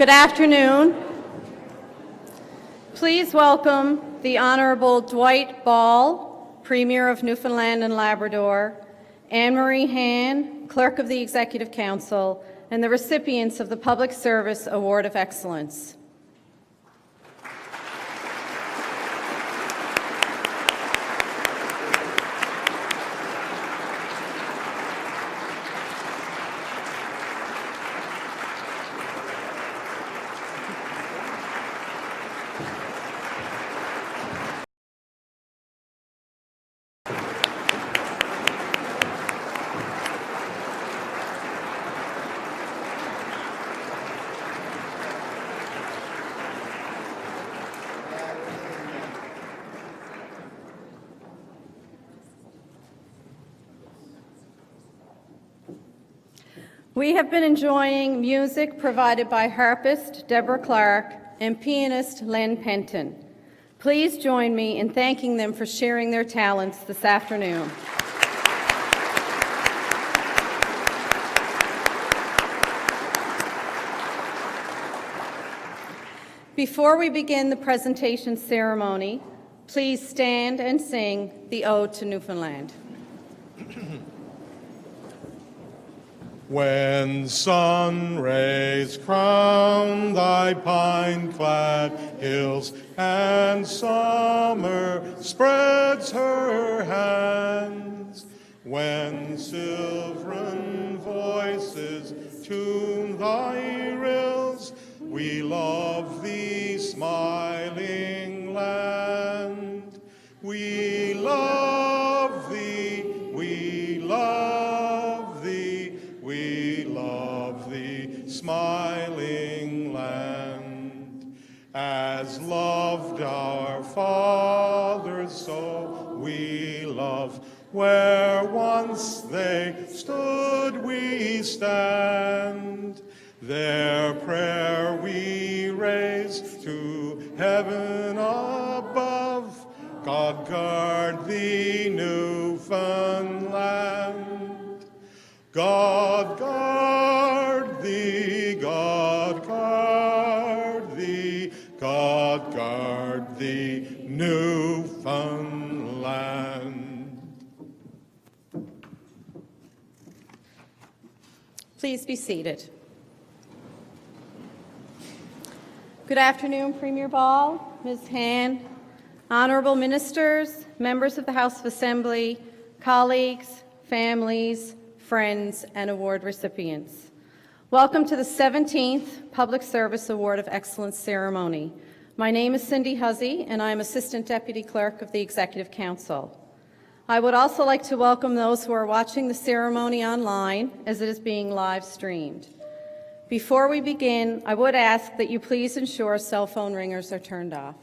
Good afternoon. Please welcome the Honourable Dwight Ball, Premier of Newfoundland and Labrador, Anne-Marie Han, Clerk of the Executive Council, and the recipients of the Public Service Award of Excellence. We have been enjoying music provided by harpist Deborah Clark and pianist Len Penton. Please join me in thanking them for sharing their talents this afternoon. Before we begin the presentation ceremony, please stand and sing the Ode to Newfoundland. When sun rays crown thy pine-clad hills and summer spreads her hands, when silvern voices tune thy rills, we love thee, smiling land. We love thee, we love thee, we love thee, smiling land. As loved our fathers, so we love. Where once they stood, we stand. Their prayer we raise to heaven above. God guard thee, Newfoundland. God guard thee, God guard thee, God guard thee, Newfoundland. Please be seated. Good afternoon, Premier Ball, Ms. Han, honourable ministers, members of the House of Assembly, colleagues, families, friends, and award recipients. Welcome to the 17th Public Service Award of Excellence ceremony. My name is Cindy Hussey, and I am Assistant Deputy Clerk of the Executive Council. I would also like to welcome those who are watching the ceremony online, as it is being live streamed. Before we begin, I would ask that you please ensure cell phone ringers are turned off.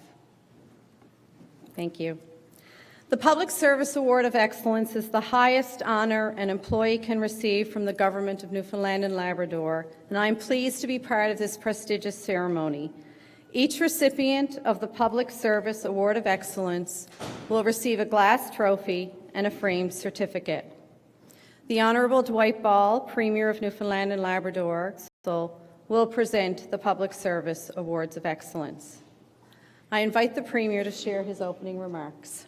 Thank you. The Public Service Award of Excellence is the highest honour an employee can receive from the Government of Newfoundland and Labrador, and I am pleased to be part of this prestigious ceremony. Each recipient of the Public Service Award of Excellence will receive a glass trophy and a framed certificate. The Honourable Dwight Ball, Premier of Newfoundland and Labrador, will present the Public Service Awards of Excellence. I invite the Premier to share his opening remarks.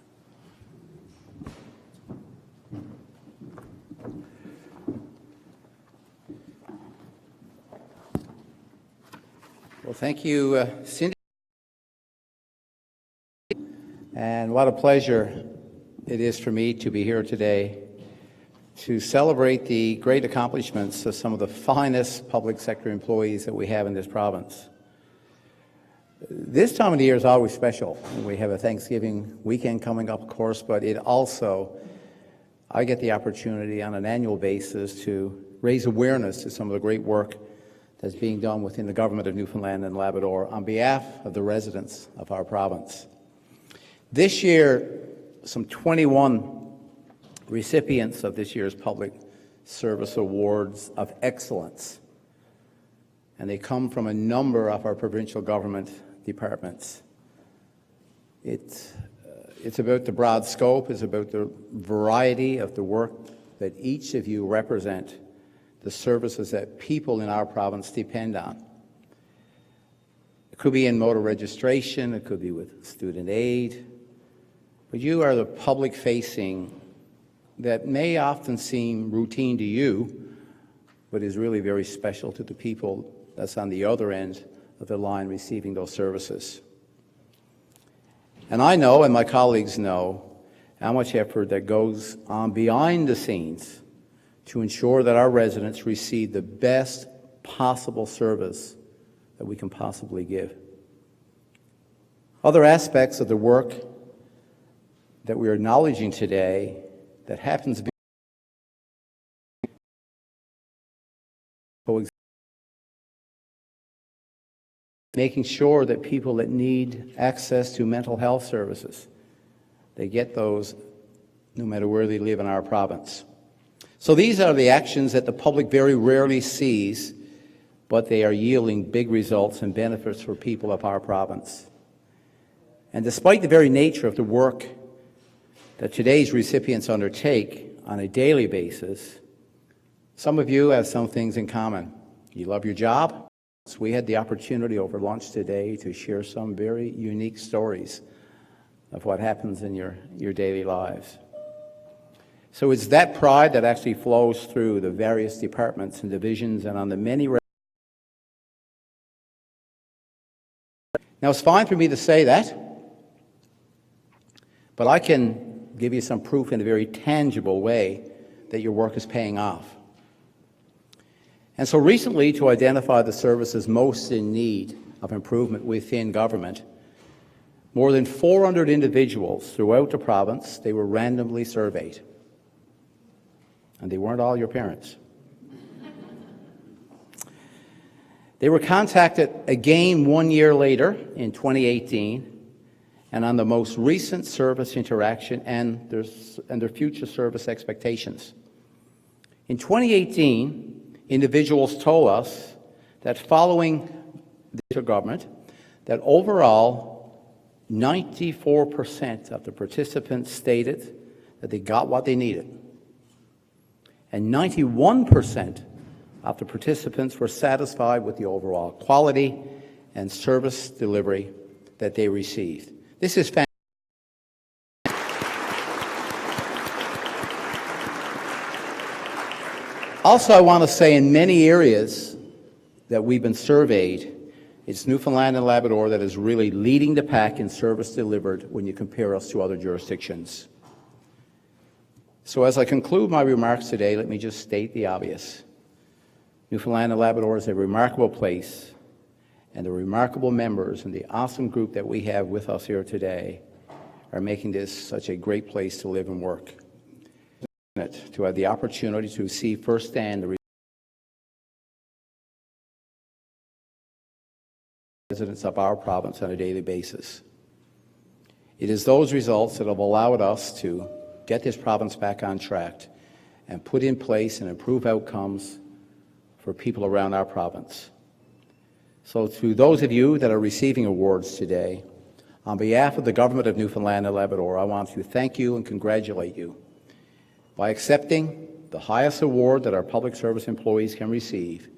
Well, thank you, Cindy. And what a pleasure it is for me to be here today to celebrate the great accomplishments of some of the finest public sector employees that we have in this province. This time of the year is always special. We have a Thanksgiving weekend coming up, of course, but it also, I get the opportunity on an annual basis to raise awareness to some of the great work that's being done within the Government of Newfoundland and Labrador on behalf of the residents of our province. This year, some 21 recipients of this year's Public Service Awards of Excellence, and they come from a number of our provincial government departments. It's about the broad scope, it's about the variety of the work that each of you represent, the services that people in our province depend on. could be in motor registration, it could be with student aid, but you are the public facing that may often seem routine to you, but is really very special to the people that's on the other end of the line receiving those services. And I know, and my colleagues know, how much effort that goes on behind the scenes to ensure that our residents receive the best possible service that we can possibly give. Other aspects of the work that we are acknowledging today that happens to be making sure that people that need access to mental health services, they get those no matter where they live in our province. So these are the actions that the public very rarely sees, but they are yielding big results and benefits for people of our province. And despite the very nature of the work that today's recipients undertake on a daily basis, some of you have some things in common. You love your job. So we had the opportunity over lunch today to share some very unique stories of what happens in your daily lives. So it's that pride that actually flows through the various departments and divisions and on the many. Now, it's fine for me to say that, but I can give you some proof in a very tangible way that your work is paying off. And so recently, to identify the services most in need of improvement within government, more than 400 individuals throughout the province, they were randomly surveyed. And they weren't all your parents. They were contacted again 1 year later in 2018, and on the most recent service interaction and their future service expectations. In 2018, individuals told us that following the government, that overall 94% of the participants stated that they got what they needed. And 91% of the participants were satisfied with the overall quality and service delivery that they received. This is fantastic. Also, I want to say in many areas that we've been surveyed, it's Newfoundland and Labrador that is really leading the pack in service delivered when you compare us to other jurisdictions. So as I conclude my remarks today, let me just state the obvious. Newfoundland and Labrador is a remarkable place, and the remarkable members and the awesome group that we have with us here today are making this such a great place to live and work. To have the opportunity to see firsthand the residents of our province on a daily basis. It is those results that have allowed us to get this province back on track and put in place and improve outcomes for people around our province. So to those of you that are receiving awards today, on behalf of the Government of Newfoundland and Labrador, I want to thank you and congratulate you. By accepting the highest award that our public service employees can receive,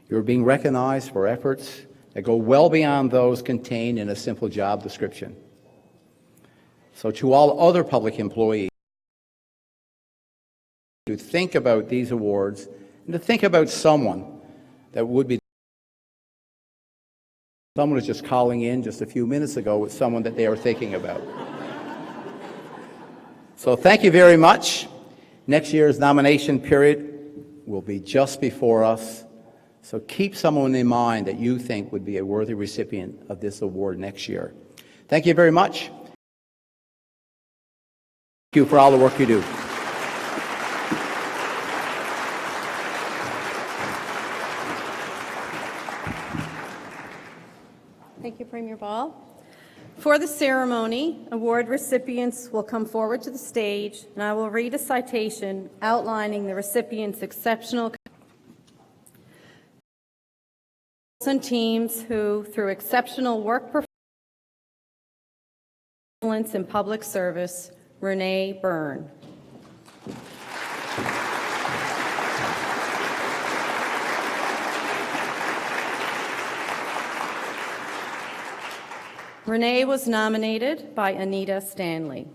you're being recognized for efforts that go well beyond those contained in a simple job description. So to all other public employees, to think about these awards and to think about someone that would be. Someone was just calling in just a few minutes ago with someone that they were thinking about. So thank you very much. Next year's nomination period will be just before us. So keep someone in mind that you think would be a worthy recipient of this award next year. Thank you very much. Thank you for all the work you do. Thank you, Premier Ball. For the ceremony, award recipients will come forward to the stage, and I will read a citation outlining the recipients' exceptional and teams who, through exceptional work performance in public service, Renee, Byrne. Renee was nominated by Anita Stanley.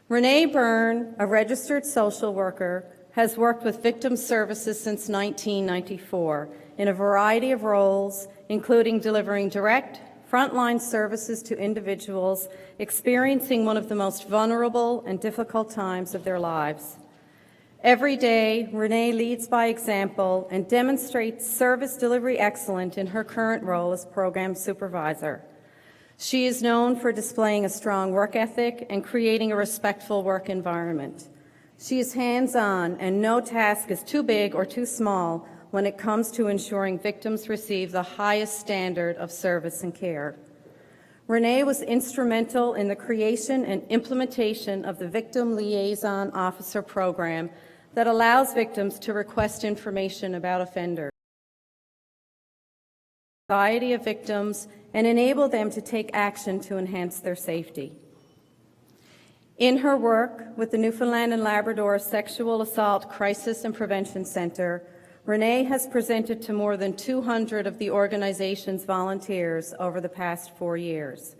Renee Byrne, a registered social worker, has worked with victim services since 1994 in a variety of roles, including delivering direct, frontline services to individuals experiencing one of the most vulnerable and difficult times of their lives. Every day, Renee leads by example and demonstrates service delivery excellence in her current role as program supervisor. She is known for displaying a strong work ethic and creating a respectful work environment. She is hands-on, and no task is too big or too small when it comes to ensuring victims receive the highest standard of service and care. Renee was instrumental in the creation and implementation of the Victim Liaison Officer program that allows victims to request information about offenders, variety of victims, and enable them to take action to enhance their safety. In her work with the Newfoundland and Labrador Sexual Assault Crisis and Prevention Center, Renee has presented to more than 200 of the organization's volunteers over the past 4 years.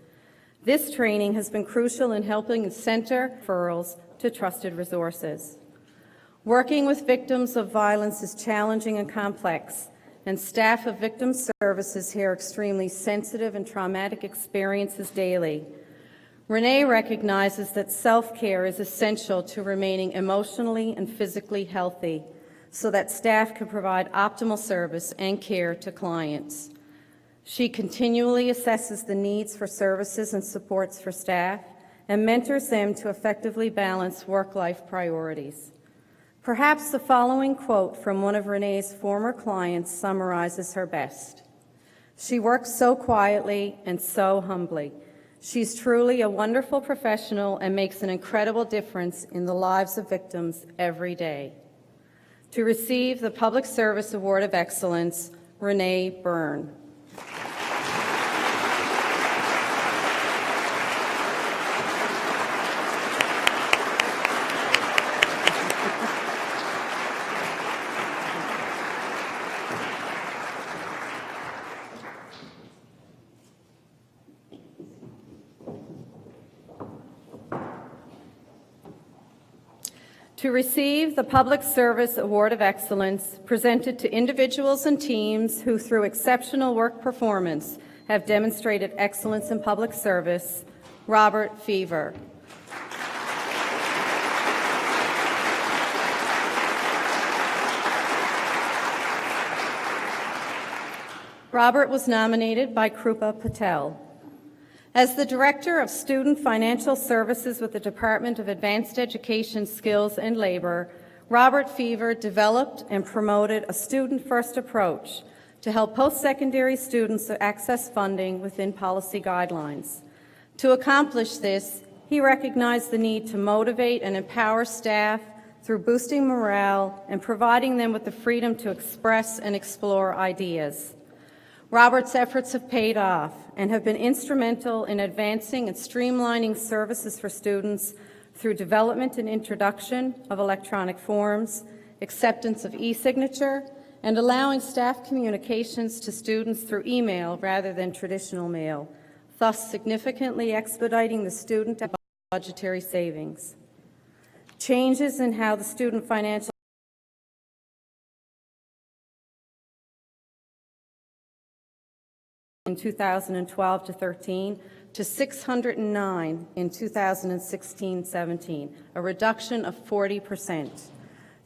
This training has been crucial in helping the center referrals to trusted resources. Working with victims of violence is challenging and complex, and staff of victim services hear extremely sensitive and traumatic experiences daily. Renee recognizes that self-care is essential to remaining emotionally and physically healthy so that staff can provide optimal service and care to clients. She continually assesses the needs for services and supports for staff and mentors them to effectively balance work-life priorities. Perhaps the following quote from one of Renee's former clients summarizes her best. "She works so quietly and so humbly. She's truly a wonderful professional and makes an incredible difference in the lives of victims every day." To receive the Public Service Award of Excellence, Renee Byrne. To receive the Public Service Award of Excellence presented to individuals and teams who, through exceptional work performance, have demonstrated excellence in public service, Robert Feaver. Robert was nominated by Krupa Patel. As the Director of Student Financial Services with the Department of Advanced Education, Skills and Labor, Robert Feaver developed and promoted a student-first approach to help post-secondary students access funding within policy guidelines. To accomplish this, he recognized the need to motivate and empower staff through boosting morale and providing them with the freedom to express and explore ideas. Robert's efforts have paid off and have been instrumental in advancing and streamlining services for students through development and introduction of electronic forms, acceptance of e-signature, and allowing staff communications to students through email rather than traditional mail, thus significantly expediting the student budgetary savings. Changes in how the student financial in 2012 to 13 to 609 in 2016-17, a reduction of 40%.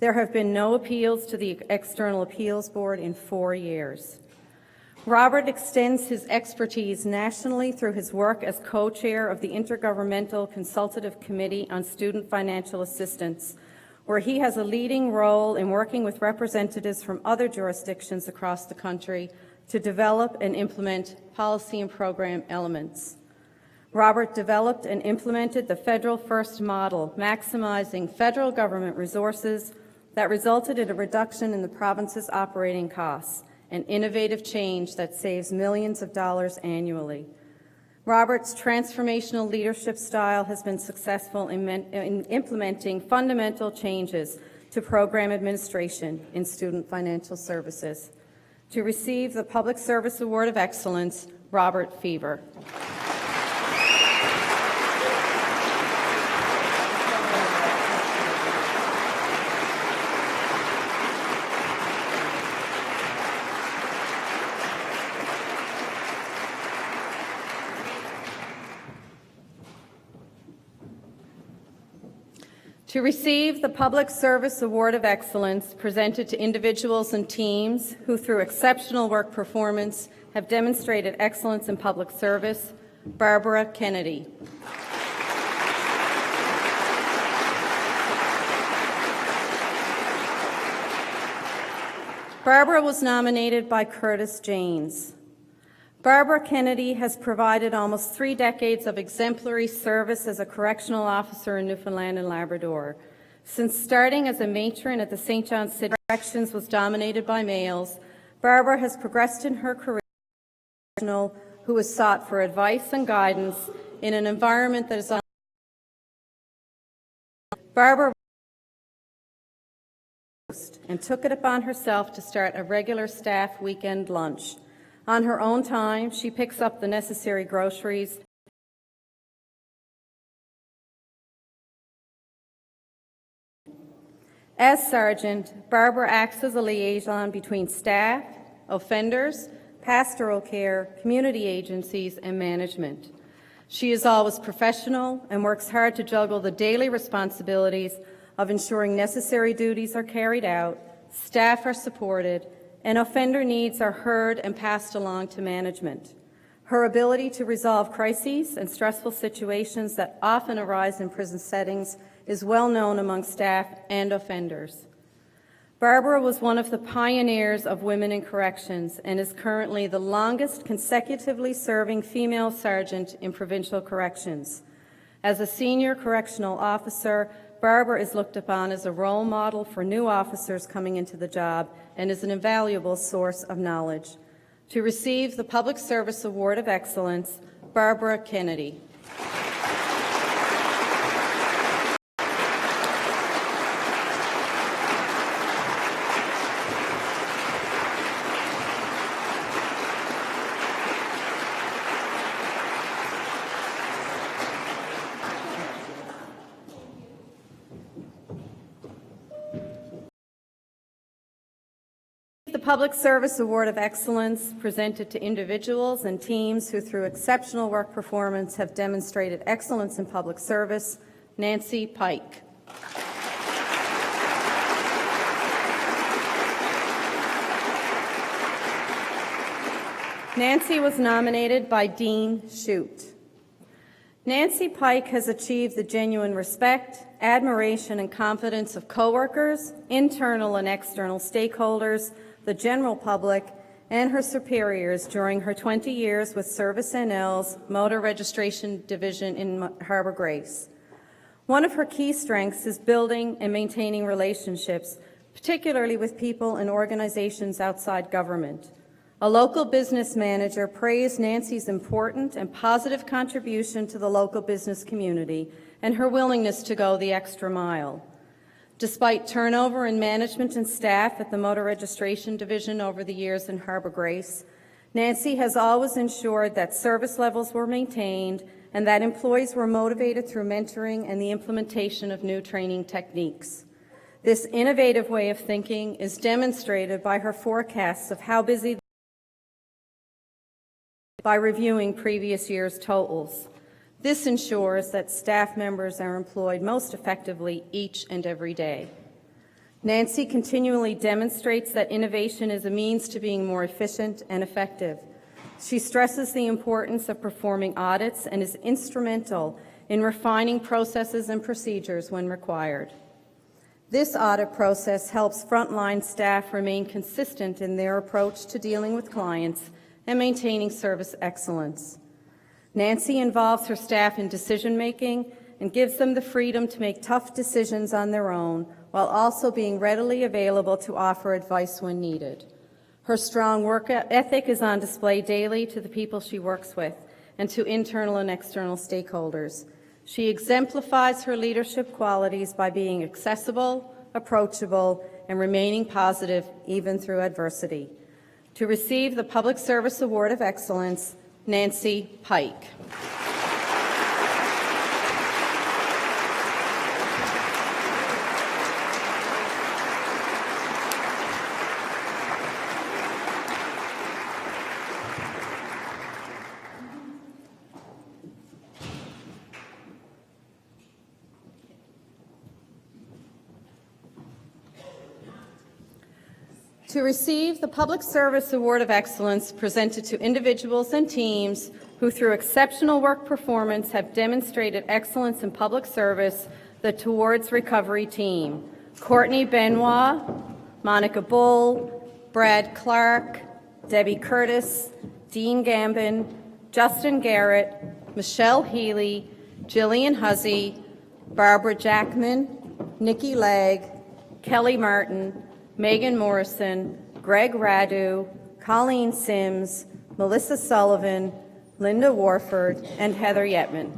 There have been no appeals to the External Appeals Board in 4 years. Robert extends his expertise nationally through his work as co-chair of the Intergovernmental Consultative Committee on Student Financial Assistance, where he has a leading role in working with representatives from other jurisdictions across the country to develop and implement policy and program elements. Robert developed and implemented the Federal First model, maximizing federal government resources that resulted in a reduction in the province's operating costs, an innovative change that saves millions of dollars annually. Robert's transformational leadership style has been successful in implementing fundamental changes to program administration in student financial services. To receive the Public Service Award of Excellence, Robert Feaver. To receive the Public Service Award of Excellence presented to individuals and teams who, through exceptional work performance, have demonstrated excellence in public service, Barbara Kennedy. Barbara was nominated by Curtis Janes. Barbara Kennedy has provided almost 3 decades of exemplary service as a correctional officer in Newfoundland and Labrador. Since starting as a matron at the St. John's City Corrections was dominated by males, Barbara has progressed in her career as a professional who has sought for advice and guidance in an environment that is Barbara and took it upon herself to start a regular staff weekend lunch. On her own time, she picks up the necessary groceries. As sergeant, Barbara acts as a liaison between staff, offenders, pastoral care, community agencies, and management. She is always professional and works hard to juggle the daily responsibilities of ensuring necessary duties are carried out, staff are supported, and offender needs are heard and passed along to management. Her ability to resolve crises and stressful situations that often arise in prison settings is well known among staff and offenders. Barbara was one of the pioneers of women in corrections and is currently the longest consecutively serving female sergeant in provincial corrections. As a senior correctional officer, Barbara is looked upon as a role model for new officers coming into the job and is an invaluable source of knowledge. To receive the Public Service Award of Excellence, Barbara Kennedy. The Public Service Award of Excellence presented to individuals and teams who, through exceptional work performance, have demonstrated excellence in public service, Nancy Pike. Nancy was nominated by Dean Shute. Nancy Pike has achieved the genuine respect, admiration, and confidence of coworkers, internal and external stakeholders, the general public, and her superiors during her 20 years with Service NL's Motor Registration Division in Harbour Grace. One of her key strengths is building and maintaining relationships, particularly with people and organizations outside government. A local business manager praised Nancy's important and positive contribution to the local business community and her willingness to go the extra mile. Despite turnover in management and staff at the Motor Registration Division over the years in Harbour Grace, Nancy has always ensured that service levels were maintained and that employees were motivated through mentoring and the implementation of new training techniques. This innovative way of thinking is demonstrated by her forecasts of how busy by reviewing previous year's totals. This ensures that staff members are employed most effectively each and every day. Nancy continually demonstrates that innovation is a means to being more efficient and effective. She stresses the importance of performing audits and is instrumental in refining processes and procedures when required. This audit process helps frontline staff remain consistent in their approach to dealing with clients and maintaining service excellence. Nancy involves her staff in decision-making and gives them the freedom to make tough decisions on their own while also being readily available to offer advice when needed. Her strong work ethic is on display daily to the people she works with and to internal and external stakeholders. She exemplifies her leadership qualities by being accessible, approachable, and remaining positive even through adversity. To receive the Public Service Award of Excellence, Nancy Pike. To receive the Public Service Award of Excellence presented to individuals and teams who through exceptional work performance have demonstrated excellence in public service, the Towards Recovery team: Courtney Benoit, Monica Bull, Brad Clark, Debbie Curtis, Dean Gambin, Justin Garrett, Michelle Healy, Jillian Hussey, Barbara Jackman, Nikki Legg, Kelly Martin, Megan Morrison, Greg Radu, Colleen Sims, Melissa Sullivan, Linda Warford, and Heather Yetman.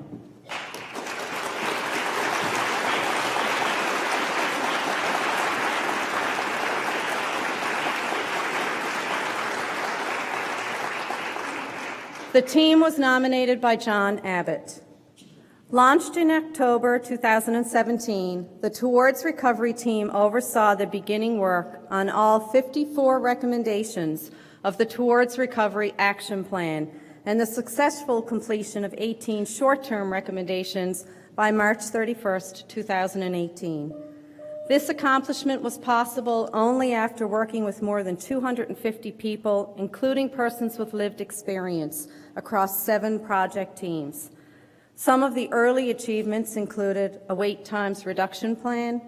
The team was nominated by John Abbott. Launched in October 2017, the Towards Recovery team oversaw the beginning work on all 54 recommendations of the Towards Recovery Action Plan and the successful completion of 18 short-term recommendations by March 31st, 2018. This accomplishment was possible only after working with more than 250 people, including persons with lived experience, across 7 project teams. Some of the early achievements included a wait times reduction plan,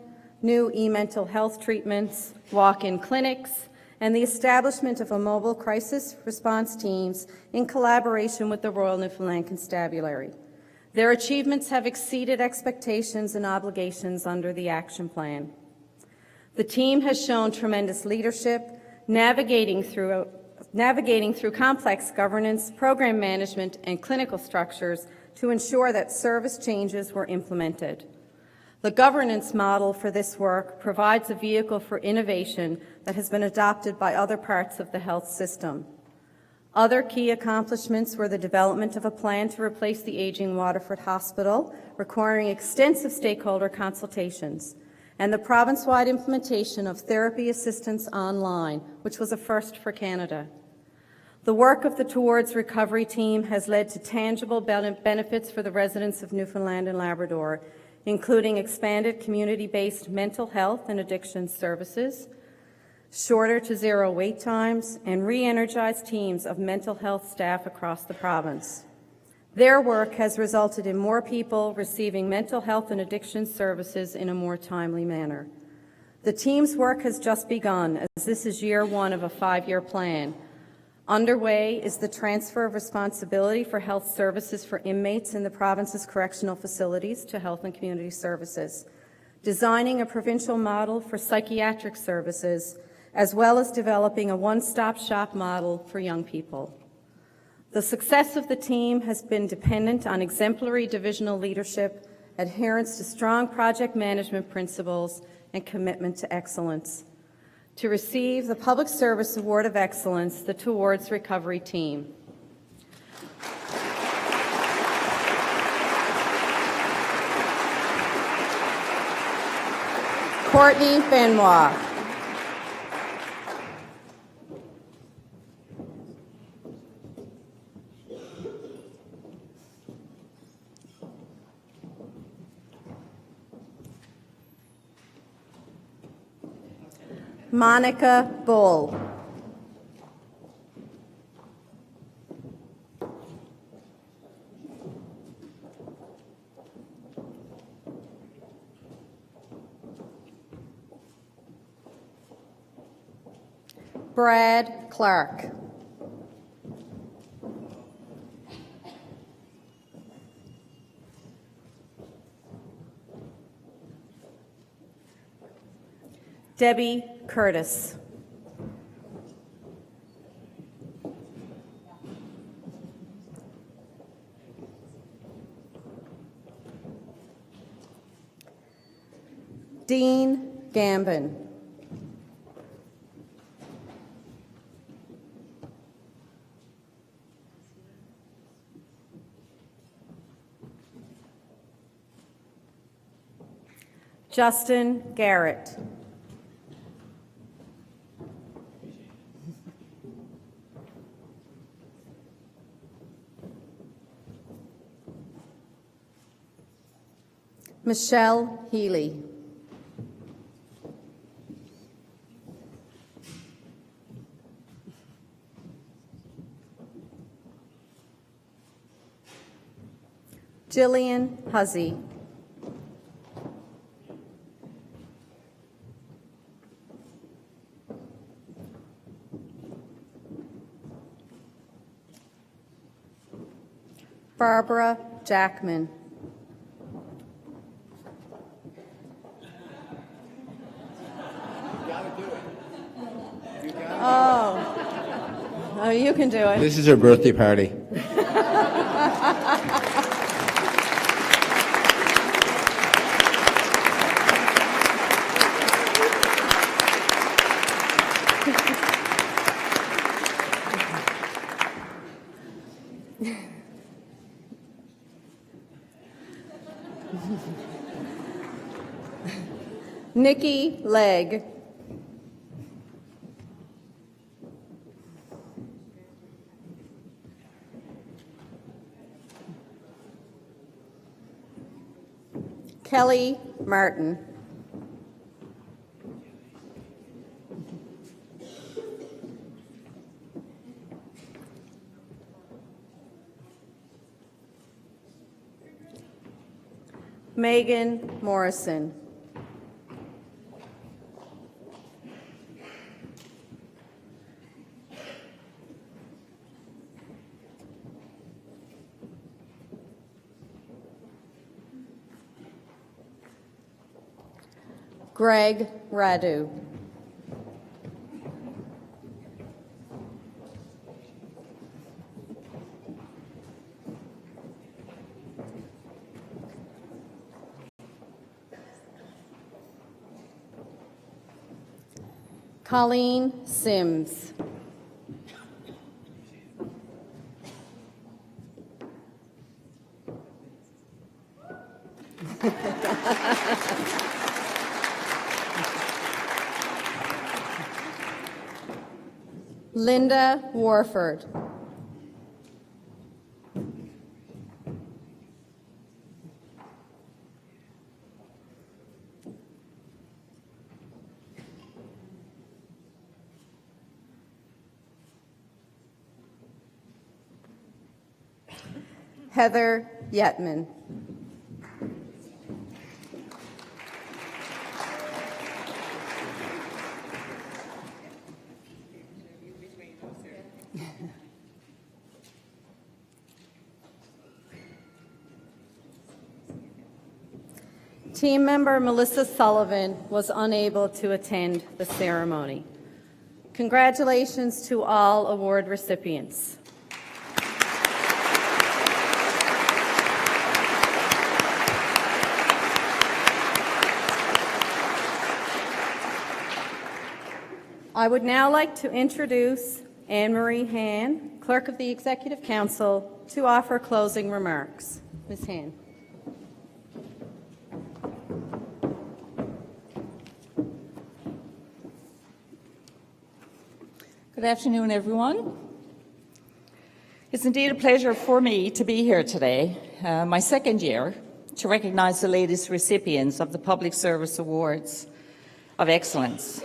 new e-mental health treatments, walk-in clinics, and the establishment of a mobile crisis response teams in collaboration with the Royal Newfoundland Constabulary. Their achievements have exceeded expectations and obligations under the action plan. The team has shown tremendous leadership, navigating through complex governance, program management, and clinical structures to ensure that service changes were implemented. The governance model for this work provides a vehicle for innovation that has been adopted by other parts of the health system. Other key accomplishments were the development of a plan to replace the aging Waterford Hospital, requiring extensive stakeholder consultations, and the province-wide implementation of therapy assistance online, which was a first for Canada. The work of the Towards Recovery team has led to tangible benefits for the residents of Newfoundland and Labrador, including expanded community-based mental health and addiction services, shorter to zero wait times, and re-energized teams of mental health staff across the province. Their work has resulted in more people receiving mental health and addiction services in a more timely manner. The team's work has just begun, as this is year 1 of a 5-year plan. Underway is the transfer of responsibility for health services for inmates in the province's correctional facilities to Health and Community Services, designing a provincial model for psychiatric services, as well as developing a one-stop shop model for young people. The success of the team has been dependent on exemplary divisional leadership, adherence to strong project management principles, and commitment to excellence. To receive the Public Service Award of Excellence, the Towards Recovery team: Courtney Benoit, Monica Bull, Brad Clark, Debbie Curtis, Dean Gambin, Justin Garrett, Michelle Healy, Jillian Hussey. Barbara Jackman. Oh, you can do it. This is her birthday party. Nikki Legg. Kelly Martin. Megan Morrison. Greg Radu. Colleen Sims. Linda Warford. Heather Yetman. Team member Melissa Sullivan was unable to attend the ceremony. Congratulations to all award recipients. I would now like to introduce Anne-Marie Han, Clerk of the Executive Council, to offer closing remarks. Ms. Han. Good afternoon, everyone. It's indeed a pleasure for me to be here today, my second year, to recognize the latest recipients of the Public Service Awards of Excellence.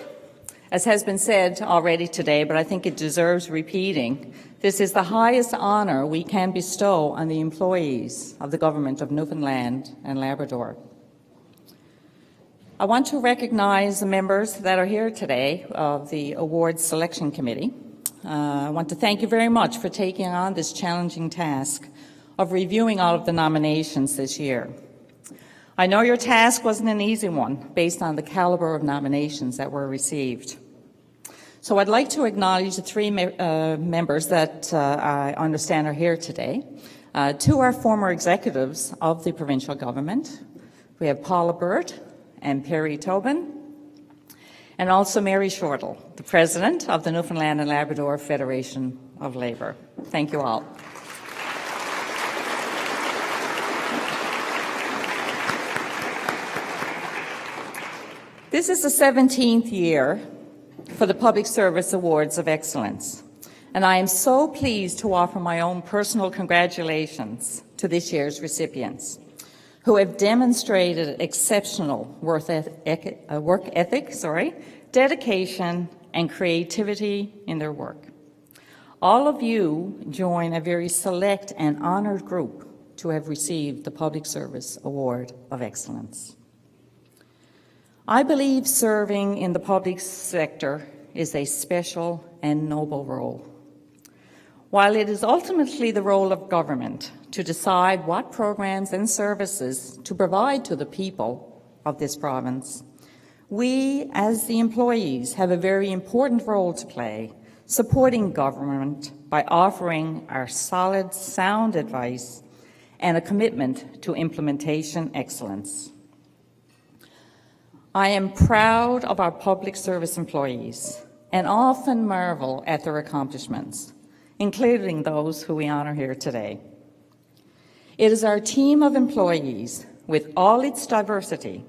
As has been said already today, but I think it deserves repeating, this is the highest honour we can bestow on the employees of the Government of Newfoundland and Labrador. I want to recognize the members that are here today of the Awards Selection Committee. I want to thank you very much for taking on this challenging task of reviewing all of the nominations this year. I know your task wasn't an easy one based on the caliber of nominations that were received. So I'd like to acknowledge the three members that I understand are here today. Two are former executives of the provincial government. We have Paula Burt and Perry Tobin, and also Mary Shortle, the President of the Newfoundland and Labrador Federation of Labour. Thank you all. This is the 17th year for the Public Service Awards of Excellence, and I am so pleased to offer my own personal congratulations to this year's recipients, who have demonstrated exceptional work ethic, dedication and creativity in their work. All of you join a very select and honoured group to have received the Public Service Award of Excellence. I believe serving in the public sector is a special and noble role. While it is ultimately the role of government to decide what programs and services to provide to the people of this province, we, as the employees, have a very important role to play, supporting government by offering our solid, sound advice and a commitment to implementation excellence. I am proud of our public service employees and often marvel at their accomplishments, including those who we honour here today. It is our team of employees, with all its diversity,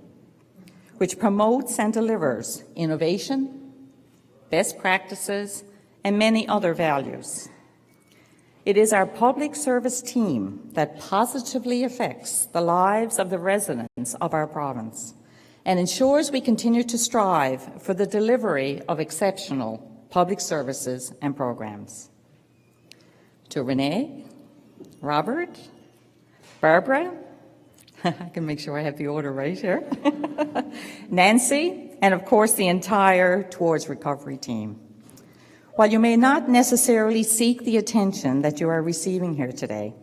which promotes and delivers innovation, best practices, and many other values. It is our public service team that positively affects the lives of the residents of our province and ensures we continue to strive for the delivery of exceptional public services and programs. To Renee, Robert, Barbara, I can make sure I have the order right here, Nancy, and of course the entire Towards Recovery team. While you may not necessarily seek the attention that you are receiving here today,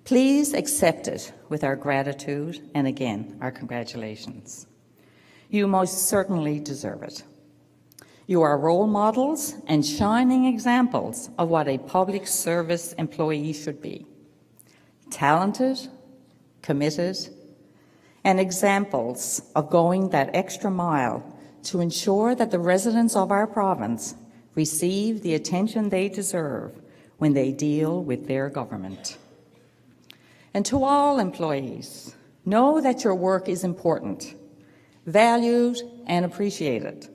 please accept it with our gratitude and again, our congratulations. You most certainly deserve it. You are role models and shining examples of what a public service employee should be. Talented, committed, and examples of going that extra mile to ensure that the residents of our province receive the attention they deserve when they deal with their government. And to all employees, know that your work is important, valued, and appreciated.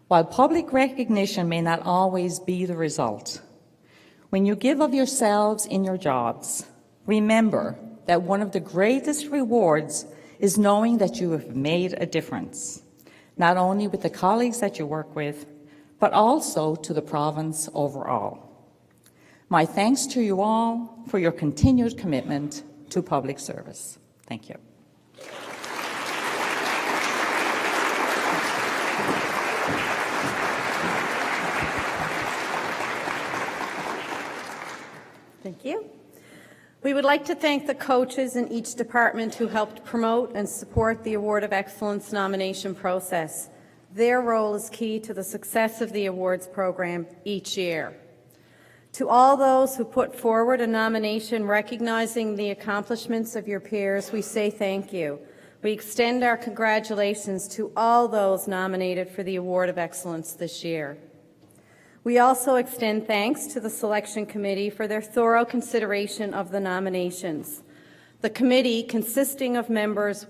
While public recognition may not always be the result, when you give of yourselves in your jobs, remember that one of the greatest rewards is knowing that you have made a difference, not only with the colleagues that you work with, but also to the province overall. My thanks to you all for your continued commitment to public service. Thank you. Thank you. We would like to thank the coaches in each department who helped promote and support the Award of Excellence nomination process. Their role is key to the success of the awards program each year. To all those who put forward a nomination recognizing the accomplishments of your peers, we say thank you. We extend our congratulations to all those nominated for the Award of Excellence this year. We also extend thanks to the Selection Committee for their thorough consideration of the nominations. The committee, consisting of members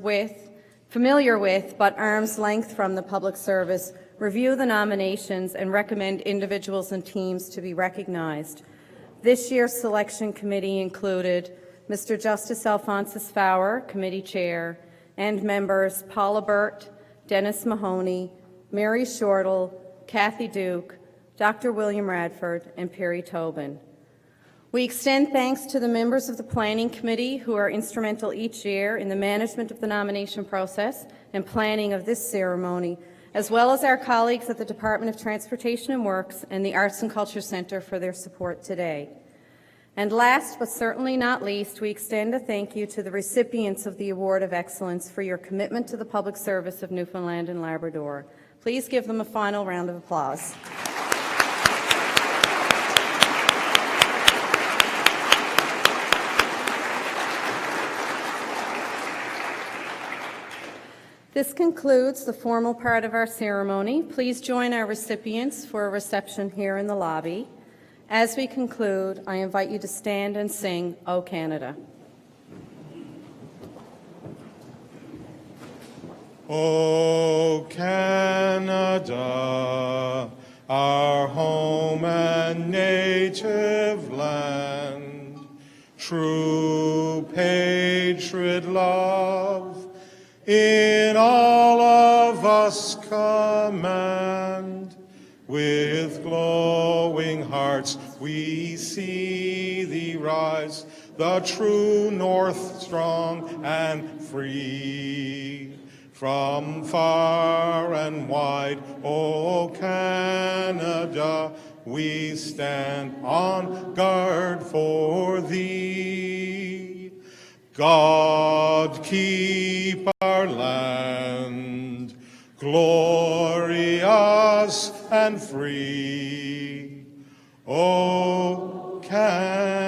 familiar with but arm's length from the public service, review the nominations and recommend individuals and teams to be recognized. This year's Selection Committee included Mr. Justice Alphonsus Fowler, Committee Chair, and members Paula Burt, Dennis Mahoney, Mary Shortle, Kathy Duke, Dr. William Radford, and Perry Tobin. We extend thanks to the members of the Planning Committee who are instrumental each year in the management of the nomination process and planning of this ceremony, as well as our colleagues at the Department of Transportation and Works and the Arts and Culture Centre for their support today. And last but certainly not least, we extend a thank you to the recipients of the Award of Excellence for your commitment to the public service of Newfoundland and Labrador. Please give them a final round of applause. This concludes the formal part of our ceremony. Please join our recipients for a reception here in the lobby. As we conclude, I invite you to stand and sing "O Canada." O Canada, our home and native land, true patriot love in all of us command. With glowing hearts we see thee rise, the true north strong and free. From far and wide, O Canada, we stand on guard for thee. God keep our land glorious and free. O Canada.